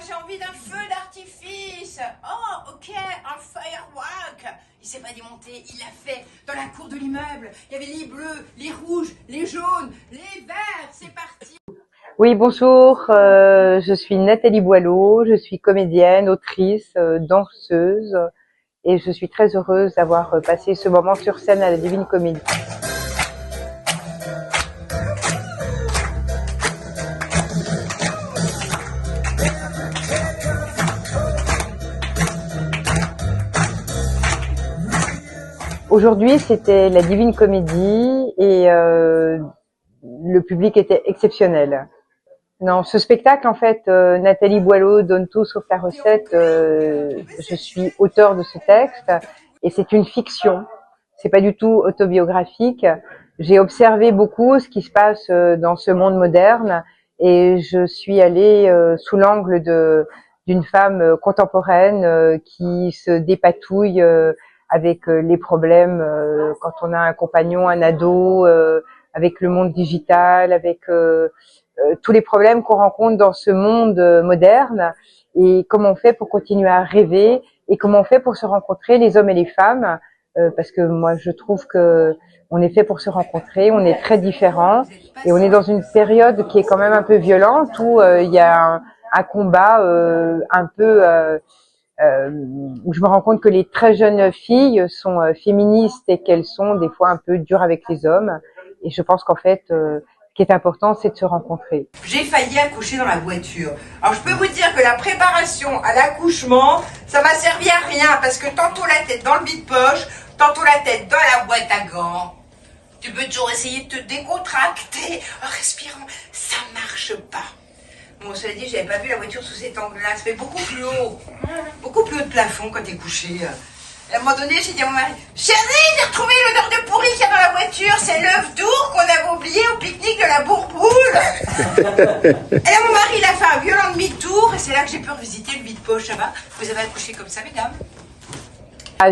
j'ai envie d'un feu d'artifice. Oh, ok, un firework. Il s'est pas démonté, il l'a fait dans la cour de l'immeuble. Il y avait les bleus, les rouges, les jaunes, les verts. C'est parti. Oui, bonjour, je suis Nathalie Boileau, je suis comédienne, autrice, danseuse et je suis très heureuse d'avoir passé ce moment sur scène à la Divine Comédie. Aujourd'hui, c'était la Divine Comédie et le public était exceptionnel. Non, ce spectacle, en fait, Nathalie Boileau donne tout sauf la recette. Je suis auteure de ce texte et c'est une fiction. C'est pas du tout autobiographique. J'ai observé beaucoup ce qui se passe dans ce monde moderne et je suis allée sous l'angle d'une femme contemporaine qui se dépatouille avec les problèmes quand on a un compagnon, un ado, avec le monde digital, avec tous les problèmes qu'on rencontre dans ce monde moderne et comment on fait pour continuer à rêver et comment on fait pour se rencontrer les hommes et les femmes parce que moi je trouve que on est fait pour se rencontrer, on est très différents et on est dans une période qui est quand même un peu violente où il y a un combat un peu où je me rends compte que les très jeunes filles sont féministes et qu'elles sont des fois un peu dures avec les hommes et je pense qu'en fait ce qui est important, c'est de se rencontrer. J'ai failli accoucher dans la voiture. Alors je peux vous dire que la préparation à l'accouchement, ça m'a servi à rien parce que tantôt la tête dans le vide-poche, tantôt la tête dans la boîte à gants. Tu peux toujours essayer de te décontracter en respirant, ça marche pas. Bon, cela dit, j'avais pas vu la voiture sous cet angle-là, ça fait beaucoup plus haut de plafond quand t'es couché. À un moment donné, j'ai dit à mon mari, chérie, j'ai retrouvé l'odeur de pourri qu'il y a dans la voiture, c'est l'œuf d'ours qu'on avait oublié au pique-nique de la Bourboule. Et là, mon mari, il a fait un violent demi-tour, et c'est là que j'ai pu revisiter le vide-poche, ça va? Vous avez accouché comme ça, mesdames?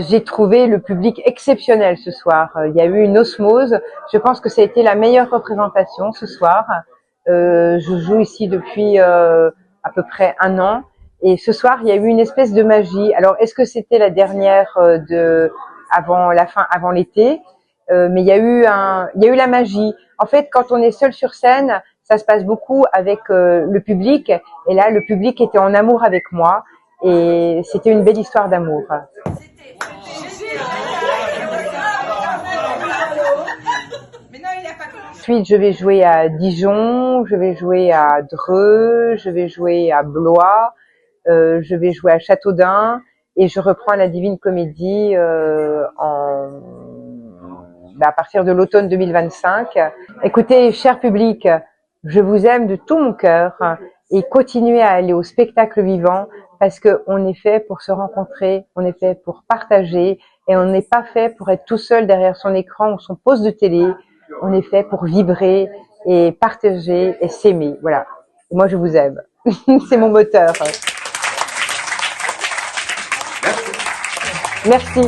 J'ai trouvé le public exceptionnel ce soir. Il y a eu une osmose. Je pense que ça a été la meilleure représentation ce soir. Je joue ici depuis à peu près 1 an. Et ce soir, il y a eu une espèce de magie. Alors, est-ce que c'était la dernière avant l'été? Mais il y a eu la magie. En fait, quand on est seul sur scène, ça se passe beaucoup avec le public. Et là, le public était en amour avec moi. Et c'était une belle histoire d'amour. Ensuite, je vais jouer à Dijon, je vais jouer à Dreux, je vais jouer à Blois, je vais jouer à Châteaudun et je reprends la Divine Comédie à partir de l'automne 2025. Écoutez, cher public, je vous aime de tout mon cœur et continuez à aller au spectacle vivant parce que on est fait pour se rencontrer, on est fait pour partager et on n'est pas fait pour être tout seul derrière son écran ou son poste de télé. On est fait pour vibrer et partager et s'aimer. Voilà. Et moi, je vous aime. C'est mon moteur. Merci.